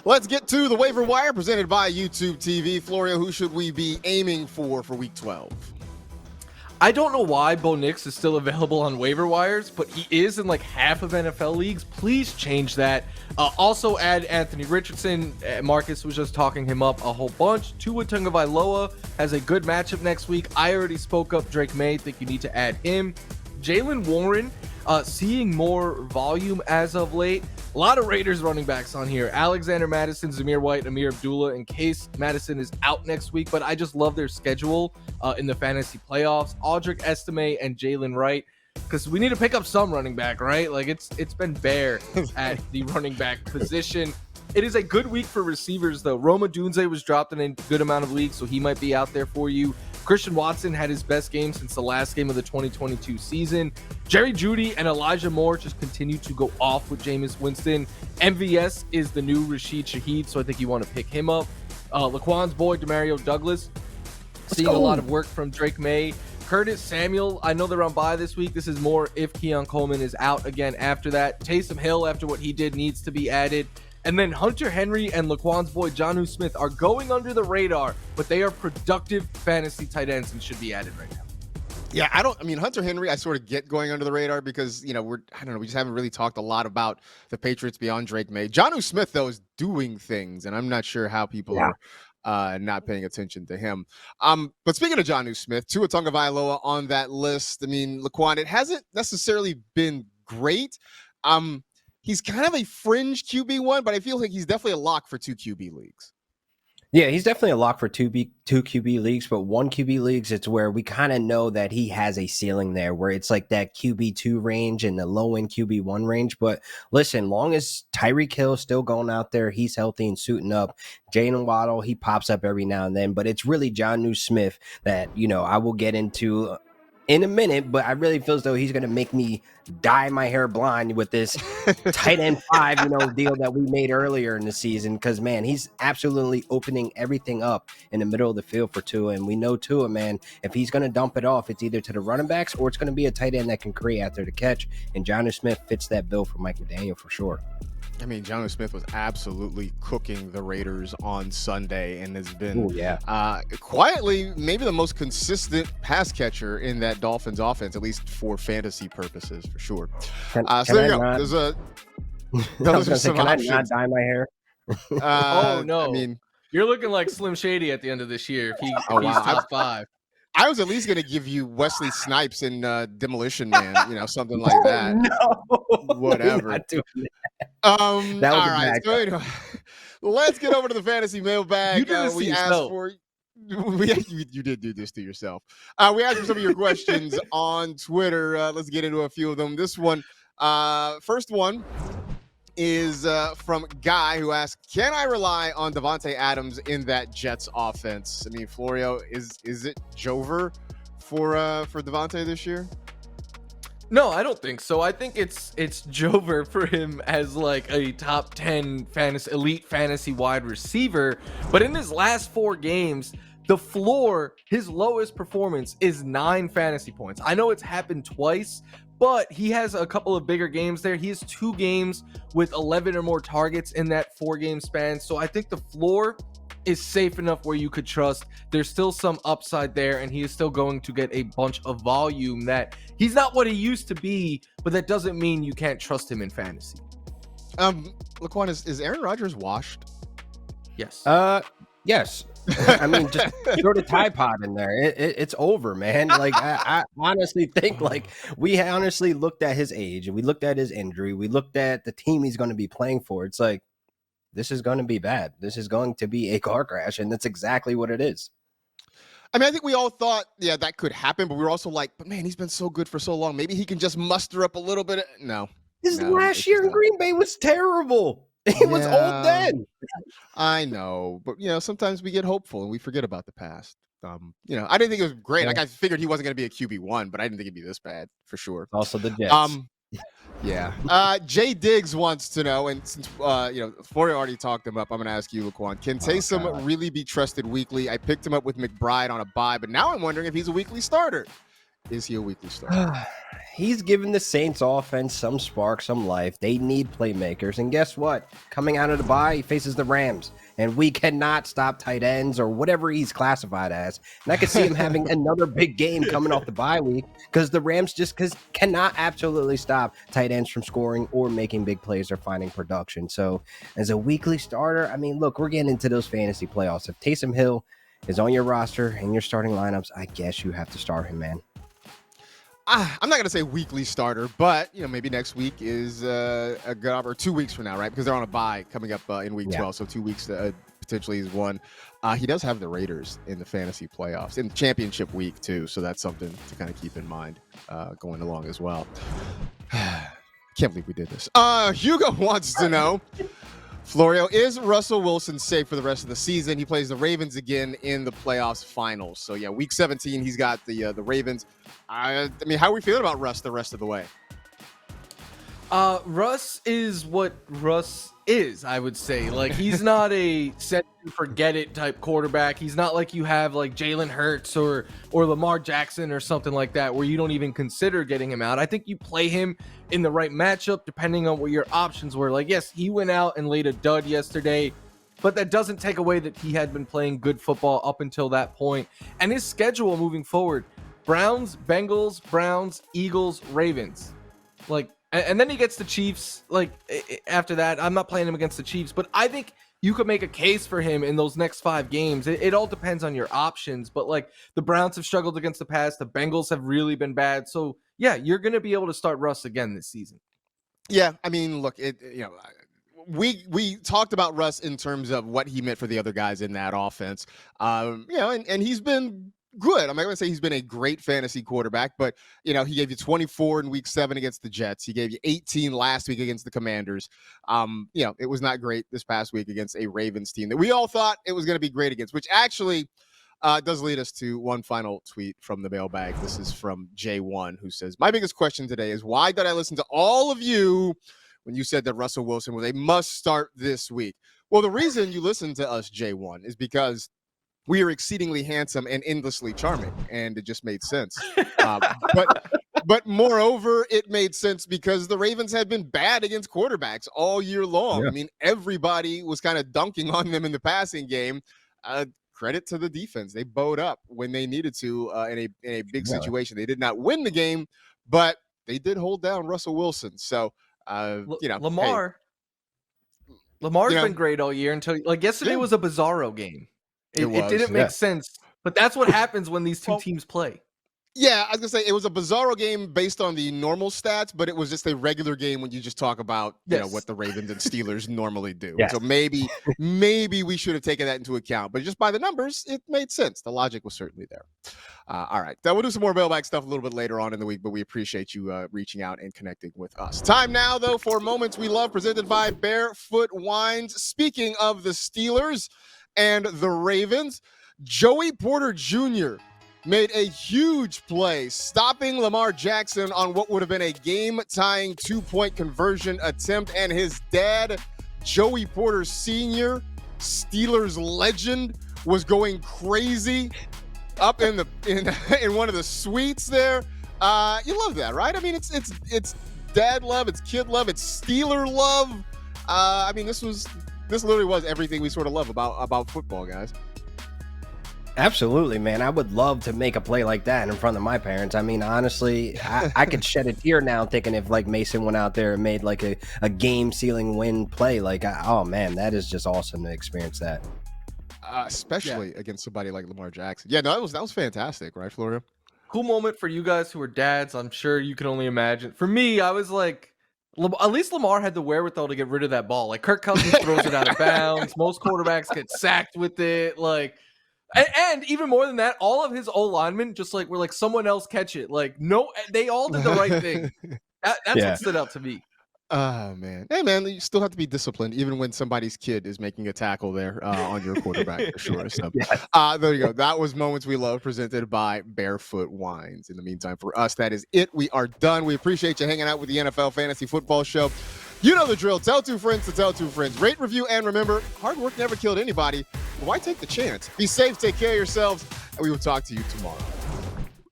Let's get to the waiver wire presented by YouTube TV. Florio, who should we be aiming for week 12? I don't know why Bo Nix is still available on waiver wires, but he is in like half of NFL leagues. Please change that. Also add Anthony Richardson. Marcus was just talking him up a whole bunch. Tua Tagovailoa has a good matchup next week. I already spoke up Drake May. Think you need to add him. Jaylen Warren, seeing more volume as of late. A lot of Raiders running backs on here. Alexander Madison, Zamir White, Amir Abdullah, in case Madison is out next week. But I just love their schedule in the fantasy playoffs. Audric Estime and Jalen Wright, because we need to pick up some running back, right? Like it's been bare at the running back position. It is a good week for receivers, though. Roma Dunze was dropped in a good amount of leagues, so he might be out there for you. Christian Watson had his best game since the last game of the 2022 season. Jerry Jeudy and Elijah Moore just continue to go off with Jameis Winston. MVS is the new Rashid Shaheed, so I think you want to pick him up. Laquan's boy, Demario Douglas, seeing a lot of work from Drake May. Curtis Samuel, I know they're on bye this week. This is more if Keon Coleman is out again after that. Taysom Hill, after what he did, needs to be added. And then Hunter Henry and Laquan's boy, Jonnu Smith, are going under the radar, but they are productive fantasy tight ends and should be added right now. Yeah, Hunter Henry, I sort of get going under the radar because, we just haven't really talked a lot about the Patriots beyond Drake May. Jonnu Smith, though, is doing things, and I'm not sure how people are not paying attention to him. But speaking of Jonnu Smith, Tua Tagovailoa on that list. Laquan, it hasn't necessarily been great. He's kind of a fringe QB1, but I feel like he's definitely a lock for 2 QB leagues. Yeah, he's definitely a lock for two QB leagues, but 1 QB leagues, it's where we kind of know that he has a ceiling there where it's like that QB2 range and the low-end QB1 range. But listen, long as Tyreek Hill is still going out there, he's healthy and suiting up. Jalen Waddle, he pops up every now and then, but it's really Jonnu Smith that, I will get into in a minute, but I really feel as though he's going to make me dye my hair blonde with this tight end 5, deal that we made earlier in the season. Because, man, he's absolutely opening everything up in the middle of the field for Tua. And we know Tua, man, if he's going to dump it off, it's either to the running backs or it's going to be a tight end that can create after the catch. And Jonnu Smith fits that bill for Mike McDaniel for sure. Jonnu Smith was absolutely cooking the Raiders on Sunday and has been quietly maybe the most consistent pass catcher in that Dolphins offense, at least for fantasy purposes, for sure. Can I not dye my hair? Oh, no. You're looking like Slim Shady at the end of this year if he's top 5. I was at least going to give you Wesley Snipes in Demolition Man, something like that. No, whatever. Not doing that. All right. So let's get over to the fantasy mailbag. You did this to yourself. You did do this to yourself. We asked for some of your questions on Twitter. Let's get into a few of them. This one, first one, is from Guy, who asked, can I rely on Davante Adams in that Jets offense? Florio, is it Jover for Davante this year? No, I don't think so. I think it's Jover for him as like a top 10 elite fantasy wide receiver. But in his last 4 games, the floor, his lowest performance is 9 fantasy points. I know it's happened twice, but he has a couple of bigger games there. He has 2 games with 11 or more targets in that 4-game span. So I think the floor is safe enough where you could trust. There's still some upside there, and he is still going to get a bunch of volume that he's not what he used to be, but that doesn't mean you can't trust him in fantasy. Laquan, is Aaron Rodgers washed? Yes. Yes. Just throw the Tide Pod in there. It's over, man. Like I honestly think we honestly looked at his age and we looked at his injury. We looked at the team he's going to be playing for. It's like, this is going to be bad. This is going to be a car crash. And that's exactly what it is. I think we all thought, that could happen, but we were also like, but man, he's been so good for so long. Maybe he can just muster up a little bit. His last year in Green Bay was terrible. He was old then. I know, but sometimes we get hopeful and we forget about the past. I didn't think it was great. Yeah. Like I figured he wasn't going to be a QB1, but I didn't think it'd be this bad for sure. Also the Jets. Jay Diggs wants to know, and since Florio already talked him up, I'm going to ask you, Laquan. Can Taysom really be trusted weekly? I picked him up with McBride on a bye, but now I'm wondering if he's a weekly starter. Is he a weekly starter? He's given the Saints offense some spark, some life. They need playmakers. And guess what? Coming out of the bye, he faces the Rams. And we cannot stop tight ends or whatever he's classified as. And I could see him having another big game coming off the bye week because the Rams cannot absolutely stop tight ends from scoring or making big plays or finding production. So as a weekly starter, I mean, look, we're getting into those fantasy playoffs. If Taysom Hill is on your roster and your starting lineups, I guess you have to start him, man. I'm not going to say weekly starter, but maybe next week is a good or 2 weeks from now, right? Because they're on a bye coming up in week 12, so 2 weeks potentially is one. He does have the Raiders in the fantasy playoffs in championship week too, so that's something to kind of keep in mind going along as well. Can't believe we did this. Hugo wants to know, Florio, is Russell Wilson safe for the rest of the season? He plays the Ravens again in the playoffs finals. So yeah, week 17, he's got the Ravens. I mean, how are we feeling about Russ the rest of the way? Russ is what Russ is, I would say. Like, he's not a set and forget it type quarterback. He's not like you have like Jalen Hurts or Lamar Jackson or something like that, where you don't even consider getting him out. I think you play him in the right matchup, depending on what your options were. Like, yes, he went out and laid a dud yesterday, but that doesn't take away that he had been playing good football up until that point. And his schedule moving forward, Browns, Bengals, Browns, Eagles, Ravens. Like, and then he gets the Chiefs. Like, after that, I'm not playing him against the Chiefs, but I think you could make a case for him in those next 5 games. It all depends on your options, but like the Browns have struggled against the pass. The Bengals have really been bad. So yeah, you're going to be able to start Russ again this season. Yeah. I mean, look, we talked about Russ in terms of what he meant for the other guys in that offense. And he's been good. I'm not going to say he's been a great fantasy quarterback, but he gave you 24 in week 7 against the Jets. He gave you 18 last week against the Commanders. It was not great this past week against a Ravens team that we all thought it was going to be great against, which actually does lead us to one final tweet from the mailbag. This is from J1, who says, my biggest question today is, why did I listen to all of you when you said that Russell Wilson was a must start this week? Well, the reason you listened to us, J1, is because we are exceedingly handsome and endlessly charming, and it just made sense. But moreover, it made sense because the Ravens had been bad against quarterbacks all year long. Yeah. I mean, everybody was kind of dunking on them in the passing game. Credit to the defense. They bowed up when they needed to in a big situation. They did not win the game, but they did hold down Russell Wilson. So, Lamar's been great all year until like yesterday was a bizarro game. It didn't make sense, but that's what happens when these two teams play. Yeah, I was going to say it was a bizarro game based on the normal stats, but it was just a regular game when you just talk about what the Ravens and Steelers normally do. Yes. So maybe we should have taken that into account, but just by the numbers, it made sense. The logic was certainly there. All right, we'll do some more mailbag stuff a little bit later on in the week, but we appreciate you reaching out and connecting with us. Time now, though, for Moments We Love, presented by Barefoot Wines. Speaking of the Steelers and the Ravens, Joey Porter Jr. made a huge play, stopping Lamar Jackson on what would have been a game-tying 2-point conversion attempt, and his dad, Joey Porter Sr., Steelers legend, was going crazy up in one of the suites there. You love that, right? I mean, it's dad love, it's kid love, it's Steeler love. I mean, this literally was everything we sort of love about football, guys. Absolutely, man. I would love to make a play like that in front of my parents. I mean, honestly, I could shed a tear now thinking if like Mason went out there and made like a game-sealing win play. Like, oh man, that is just awesome to experience that. Especially against somebody like Lamar Jackson. Yeah, no, that was fantastic, right, Florida? Cool moment for you guys who are dads. I'm sure you can only imagine. For me, I was like, at least Lamar had the wherewithal to get rid of that ball. Like, Kirk Cousins throws it out of bounds. Most quarterbacks get sacked with it. Like, and even more than that, all of his O-linemen just like were like, someone else catch it. Like, no, they all did the right thing. That's what stood out to me. Oh, man. Hey, man, you still have to be disciplined even when somebody's kid is making a tackle there on your quarterback for sure. So there you go. That was Moments We Love, presented by Barefoot Wines. In the meantime, for us, that is it. We are done. We appreciate you hanging out with the NFL Fantasy Football Show. You know the drill. Tell 2 friends to tell 2 friends. Rate, review, and remember, hard work never killed anybody. Why take the chance? Be safe, take care of yourselves, and we will talk to you tomorrow.